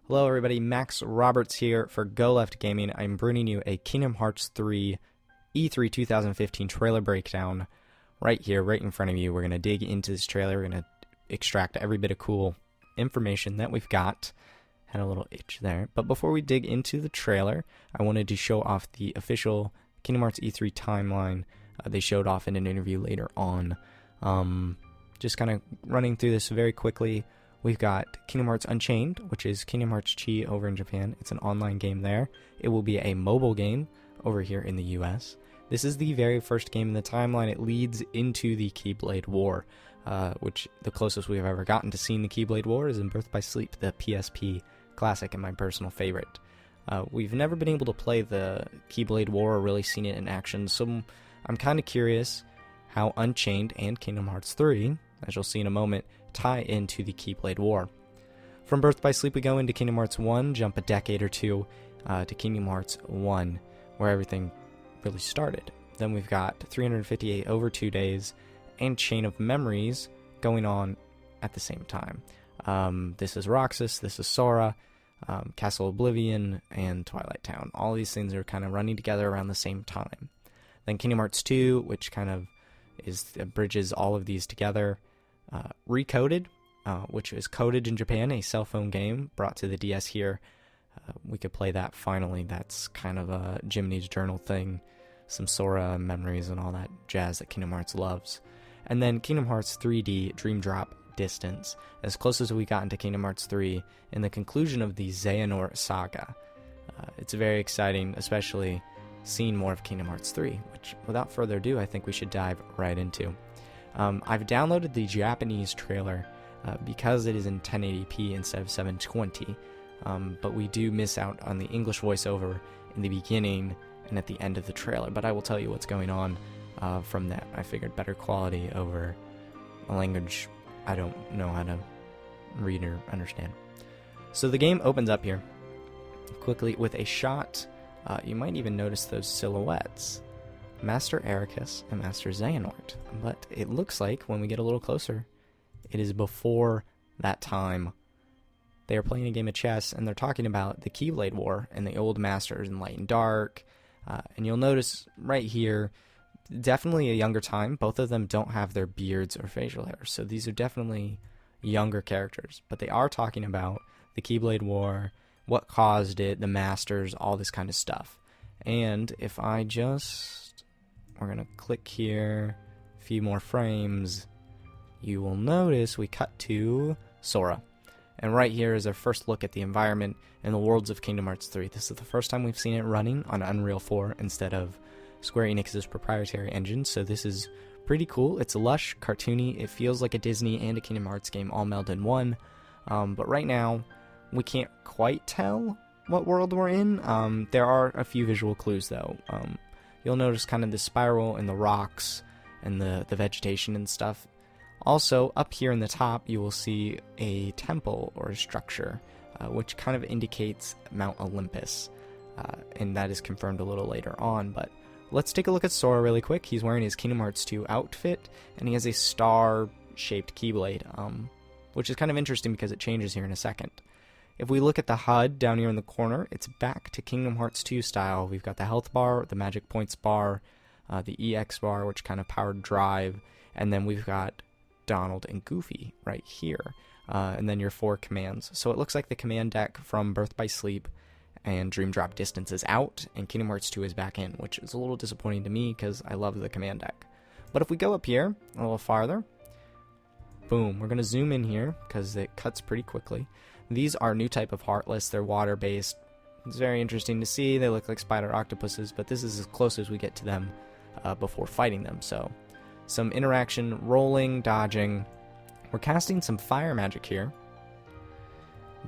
Hello everybody, Max Roberts here for Go Left Gaming. I'm bringing you a Kingdom Hearts 3 E3 2015 trailer breakdown right here, right in front of you. We're going to dig into this trailer, we're going to extract every bit of cool information that we've got. Had a little itch there. But before we dig into the trailer, I wanted to show off the official Kingdom Hearts E3 timeline. They showed off in an interview later on. Just kind of running through this very quickly. We've got Kingdom Hearts Unchained, which is Kingdom Hearts Chi over in Japan. It's an online game there. It will be a mobile game over here in the US. This is the very first game in the timeline. It leads into the Keyblade War, which the closest we've ever gotten to seeing the Keyblade War is in Birth by Sleep, the PSP classic and my personal favorite. We've never been able to play the Keyblade War or really seen it in action, so I'm kind of curious how Unchained and Kingdom Hearts 3, as you'll see in a moment, tie into the Keyblade War. From Birth by Sleep we go into Kingdom Hearts 1, jump a decade or two to Kingdom Hearts 1, where everything really started. Then we've got 358 over 2 days and Chain of Memories going on at the same time. This is Roxas, this is Sora, Castle Oblivion, and Twilight Town. All these things are kind of running together around the same time. Then Kingdom Hearts 2, which kind of bridges all of these together. Recoded, which is coded in Japan, a cell phone game brought to the DS here. We could play that finally. That's kind of a Jiminy's Journal thing, some Sora memories and all that jazz that Kingdom Hearts loves. And then Kingdom Hearts 3D Dream Drop Distance, as close as we got into Kingdom Hearts 3 in the conclusion of the Xehanort saga. It's very exciting, especially seeing more of Kingdom Hearts 3, which without further ado I think we should dive right into. I've downloaded the Japanese trailer because it is in 1080p instead of 720, but we do miss out on the English voiceover in the beginning and at the end of the trailer, but I will tell you what's going on from that. I figured better quality over a language I don't know how to read or understand. So the game opens up here quickly with a shot. You might even notice those silhouettes. Master Ericus and Master Xehanort, but it looks like when we get a little closer, it is before that time. They are playing a game of chess and they're talking about the Keyblade War and the old masters in Light and Dark, and you'll notice right here, definitely a younger time. Both of them don't have their beards or facial hair, so these are definitely younger characters, but they are talking about the Keyblade War, what caused it, the masters, all this kind of stuff. And if I we're going to click here, a few more frames, you will notice we cut to Sora. And right here is our first look at the environment and the worlds of Kingdom Hearts 3. This is the first time we've seen it running on Unreal 4 instead of Square Enix's proprietary engine, so this is pretty cool. It's lush, cartoony, it feels like a Disney and a Kingdom Hearts game all melded in one. But right now, we can't quite tell what world we're in. There are a few visual clues though. You'll notice kind of the spiral and the rocks and the vegetation and stuff. Also, up here in the top, you will see a temple or a structure, which kind of indicates Mount Olympus. And that is confirmed a little later on. But let's take a look at Sora really quick. He's wearing his Kingdom Hearts 2 outfit, and he has a star-shaped Keyblade, which is kind of interesting because it changes here in a second. If we look at the HUD down here in the corner, it's back to Kingdom Hearts 2 style. We've got the health bar, the magic points bar, the EX bar, which kind of powered drive, and then we've got Donald and Goofy right here, and then your 4 commands. So it looks like the command deck from Birth by Sleep and Dream Drop Distance is out, and Kingdom Hearts 2 is back in, which is a little disappointing to me because I love the command deck. But if we go up here a little farther, boom, we're going to zoom in here because it cuts pretty quickly. These are new type of Heartless. They're water-based. It's very interesting to see. They look like spider octopuses, but this is as close as we get to them before fighting them. So some interaction, rolling, dodging. We're casting some fire magic here.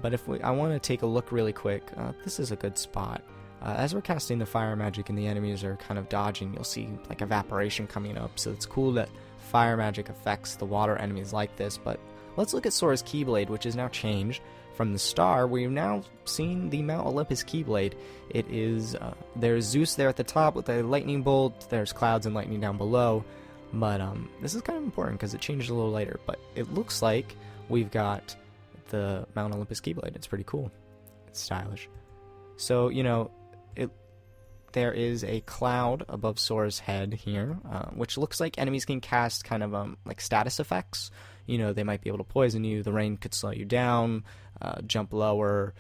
But if I want to take a look really quick, this is a good spot. As we're casting the fire magic and the enemies are kind of dodging, you'll see like evaporation coming up. So it's cool that fire magic affects the water enemies like this. But let's look at Sora's Keyblade, which is now changed from the star, we've now seen the Mount Olympus Keyblade. It is, there's Zeus there at the top with a lightning bolt, there's clouds and lightning down below, but this is kind of important because it changes a little later, but it looks like we've got the Mount Olympus Keyblade. It's pretty cool. It's stylish. So, you know, there is a cloud above Sora's head here, which looks like enemies can cast kind of like status effects. You know, they might be able to poison you, the rain could slow you down, jump lower,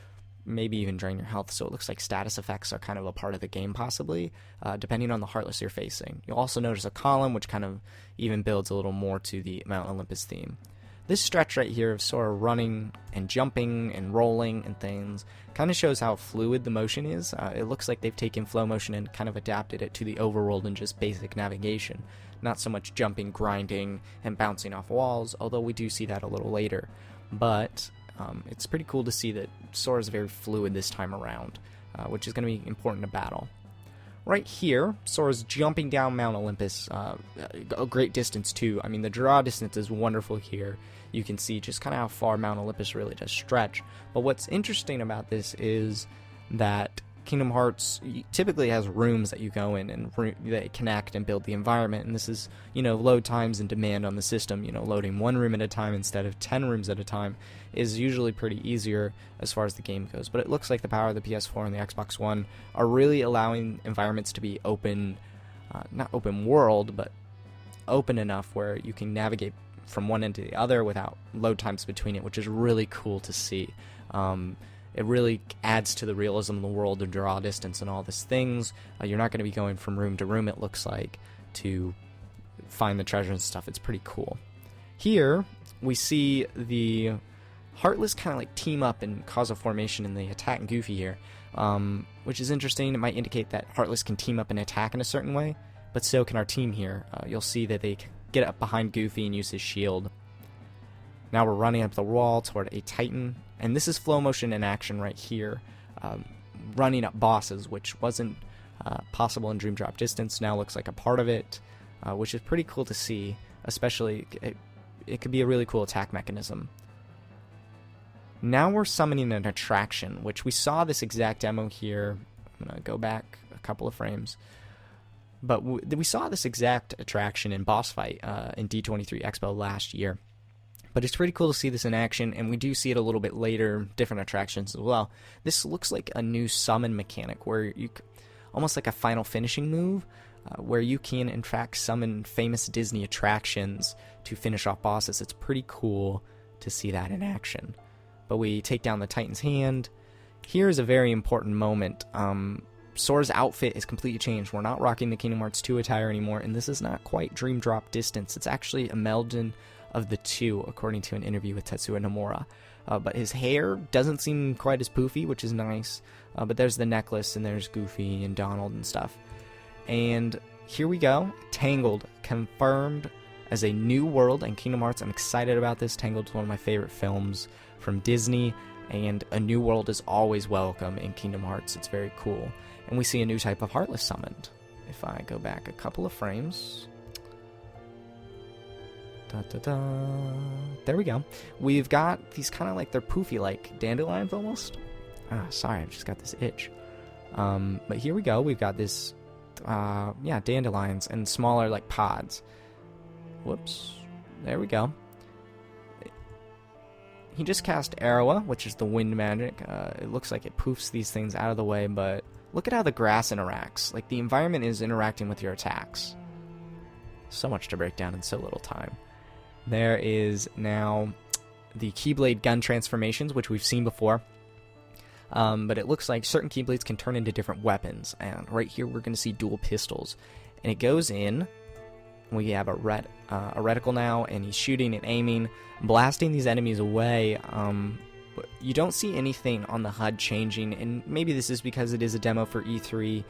maybe even drain your health. So it looks like status effects are kind of a part of the game possibly, depending on the Heartless you're facing. You'll also notice a column which kind of even builds a little more to the Mount Olympus theme. This stretch right here of Sora running and jumping and rolling and things kind of shows how fluid the motion is. It looks like they've taken flow motion and kind of adapted it to the overworld and just basic navigation. Not so much jumping, grinding, and bouncing off walls, although we do see that a little later. But it's pretty cool to see that Sora's very fluid this time around, which is going to be important to battle. Right here, Sora's jumping down Mount Olympus, a great distance too. I mean, the draw distance is wonderful here. You can see just kind of how far Mount Olympus really does stretch. But what's interesting about this is that Kingdom Hearts typically has rooms that you go in and that connect and build the environment. And this is, you know, load times and demand on the system. You know, loading one room at a time instead of 10 rooms at a time is usually pretty easier as far as the game goes. But it looks like the power of the PS4 and the Xbox One are really allowing environments to be open, not open world, but open enough where you can navigate from one end to the other without load times between it, which is really cool to see. It really adds to the realism of the world, the draw distance and all these things. You're not going to be going from room to room, it looks like, to find the treasure and stuff. It's pretty cool. Here, we see the Heartless kind of like team up and cause a formation and they attack Goofy here, which is interesting. It might indicate that Heartless can team up and attack in a certain way, but so can our team here. You'll see that they get up behind Goofy and use his shield. Now we're running up the wall toward a Titan, and this is flow motion in action right here, running up bosses, which wasn't possible in Dream Drop Distance, now looks like a part of it, which is pretty cool to see, especially it could be a really cool attack mechanism. Now we're summoning an attraction, which we saw this exact demo here. I'm going to go back a couple of frames. But we saw this exact attraction in boss fight in D23 Expo last year. But it's pretty cool to see this in action, and we do see it a little bit later, different attractions as well. This looks like a new summon mechanic, where you, almost like a final finishing move, where you can in fact summon famous Disney attractions to finish off bosses. It's pretty cool to see that in action. But we take down the Titan's hand. Here's a very important moment. Sora's outfit is completely changed. We're not rocking the Kingdom Hearts 2 attire anymore, and this is not quite Dream Drop Distance. It's actually a melding of the two, according to an interview with Tetsuya Nomura. But his hair doesn't seem quite as poofy, which is nice. But there's the necklace, and there's Goofy and Donald and stuff. And here we go. Tangled, confirmed as a new world in Kingdom Hearts. I'm excited about this. Tangled is one of my favorite films from Disney, and a new world is always welcome in Kingdom Hearts. It's very cool. And we see a new type of Heartless summoned. If I go back a couple of frames... There we go. We've got these kind of like, they're poofy, like dandelions almost. Sorry, I've just got this itch. But here we go. We've got this, yeah, dandelions and smaller like pods. Whoops. There we go. He just cast Arawa, which is the wind magic. It looks like it poofs these things out of the way, but look at how the grass interacts. Like, the environment is interacting with your attacks. So much to break down in so little time. There is now the Keyblade Gun Transformations, which we've seen before. But it looks like certain Keyblades can turn into different weapons. And right here we're going to see dual pistols. And it goes in. We have a reticle now, and he's shooting and aiming, blasting these enemies away. But you don't see anything on the HUD changing, and maybe this is because it is a demo for E3,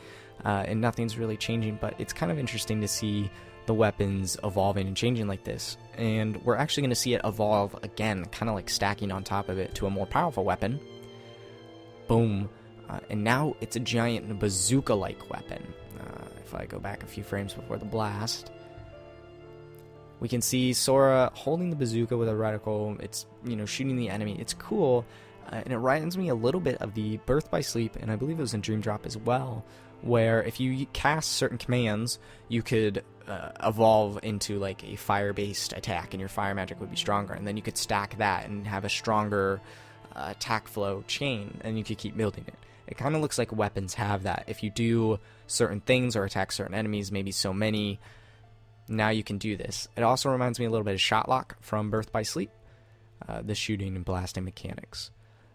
and nothing's really changing, but it's kind of interesting to see the weapons evolving and changing like this. And we're actually going to see it evolve again, kind of like stacking on top of it to a more powerful weapon. Boom. And now it's a giant bazooka-like weapon. If I go back a few frames before the blast, we can see Sora holding the bazooka with a reticle. It's, you know, shooting the enemy. It's cool. And it reminds me a little bit of the Birth by Sleep, and I believe it was in Dream Drop as well, where if you cast certain commands, you could evolve into like a fire-based attack, and your fire magic would be stronger, and then you could stack that and have a stronger attack flow chain, and you could keep building it. It kind of looks like weapons have that. If you do certain things or attack certain enemies, maybe so many, now you can do this. It also reminds me a little bit of Shotlock from Birth by Sleep, the shooting and blasting mechanics.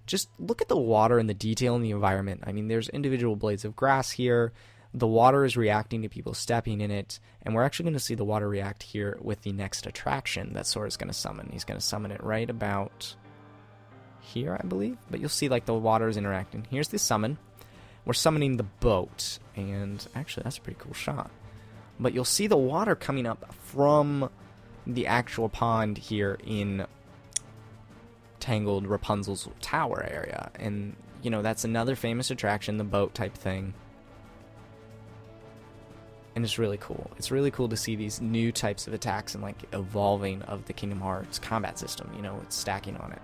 Just look at the water and the detail in the environment. I mean, there's individual blades of grass here. The water is reacting to people stepping in it, and we're actually going to see the water react here with the next attraction that Sora's going to summon. He's going to summon it right about here, I believe, but you'll see like the water is interacting. Here's the summon. We're summoning the boat, and actually that's a pretty cool shot. But you'll see the water coming up from the actual pond here in Tangled Rapunzel's tower area, and you know, that's another famous attraction, the boat type thing, and it's really cool. It's really cool to see these new types of attacks and like evolving of the Kingdom Hearts combat system. You know, it's stacking on it.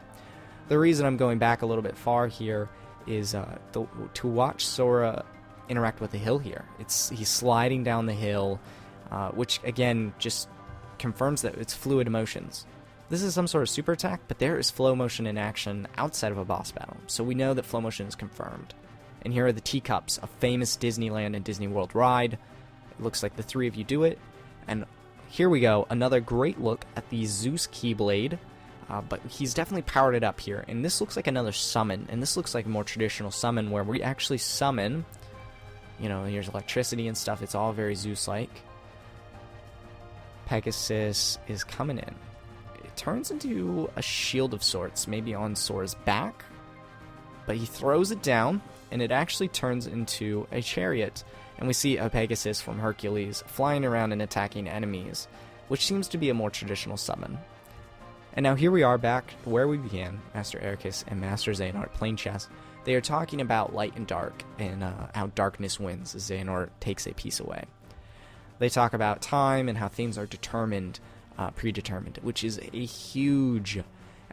The reason I'm going back a little bit far here is to watch Sora interact with the hill here. He's sliding down the hill, which again just confirms that it's fluid motions. This is some sort of super attack, but there is flow motion in action outside of a boss battle, so we know that flow motion is confirmed. And here are the teacups, a famous Disneyland and Disney World ride. It looks like the three of you do it. And here we go, another great look at the Zeus Keyblade, but he's definitely powered it up here. And this looks like another summon, and this looks like a more traditional summon where we actually summon, you know, here's electricity and stuff. It's all very Zeus-like. Pegasus is coming in. It turns into a shield of sorts, maybe on Sora's back, but he throws it down, and it actually turns into a chariot, and we see a Pegasus from Hercules flying around and attacking enemies, which seems to be a more traditional summon. And now here we are back where we began, Master Ericus and Master Xehanort playing chess. They are talking about light and dark, and how darkness wins as Xehanort takes a piece away. They talk about time and how things are determined, predetermined, which is a huge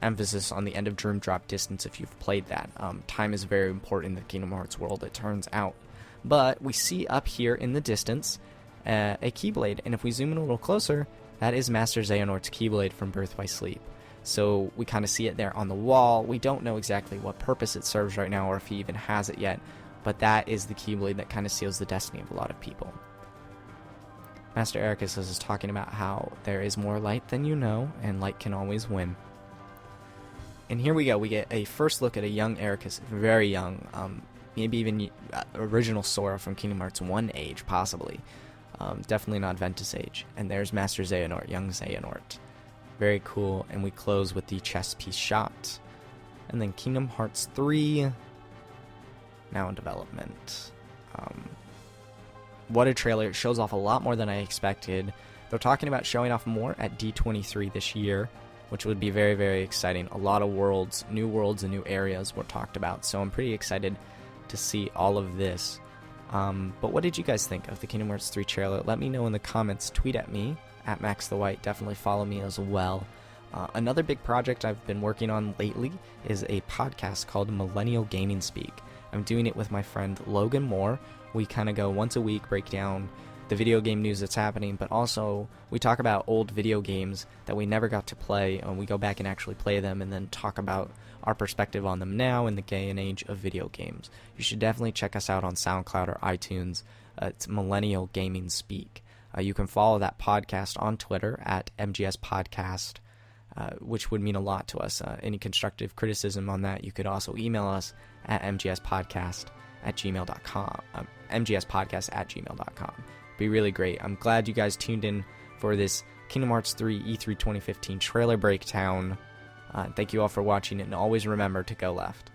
emphasis on the end of Dream Drop distance if you've played that. Time is very important in the Kingdom Hearts world, it turns out. But we see up here in the distance a Keyblade, and if we zoom in a little closer, that is Master Xehanort's Keyblade from Birth by Sleep. So we kind of see it there on the wall. We don't know exactly what purpose it serves right now or if he even has it yet, but that is the Keyblade that kind of seals the destiny of a lot of people. Master Ericus is talking about how there is more light than you know, and light can always win. And here we go, we get a first look at a young Ericus, very young, maybe even original Sora from Kingdom Hearts 1 age, possibly. Definitely not Ventus age. And there's Master Xehanort, young Xehanort. Very cool, and we close with the chess piece shot. And then Kingdom Hearts 3, now in development. What a trailer. It shows off a lot more than I expected. They're talking about showing off more at D23 this year, which would be very, very exciting. A lot of worlds and new areas were talked about, so I'm pretty excited to see all of this. But what did you guys think of the Kingdom Hearts 3 trailer? Let me know in the comments. Tweet at me, at MaxTheWhite. Definitely follow me as well. Another big project I've been working on lately is a podcast called Millennial Gaming Speak. I'm doing it with my friend Logan Moore. We kind of go once a week, break down the video game news that's happening, but also we talk about old video games that we never got to play, and we go back and actually play them and then talk about our perspective on them now in the day and age of video games. You should definitely check us out on SoundCloud or iTunes. It's Millennial Gaming Speak. You can follow that podcast on Twitter at MGS Podcast, which would mean a lot to us. Any constructive criticism on that, you could also email us at mgspodcast@gmail.com. mgspodcast@gmail.com. Be really great. I'm glad you guys tuned in for this Kingdom Hearts 3 E3 2015 trailer breakdown. Thank you all for watching, and always remember to go left.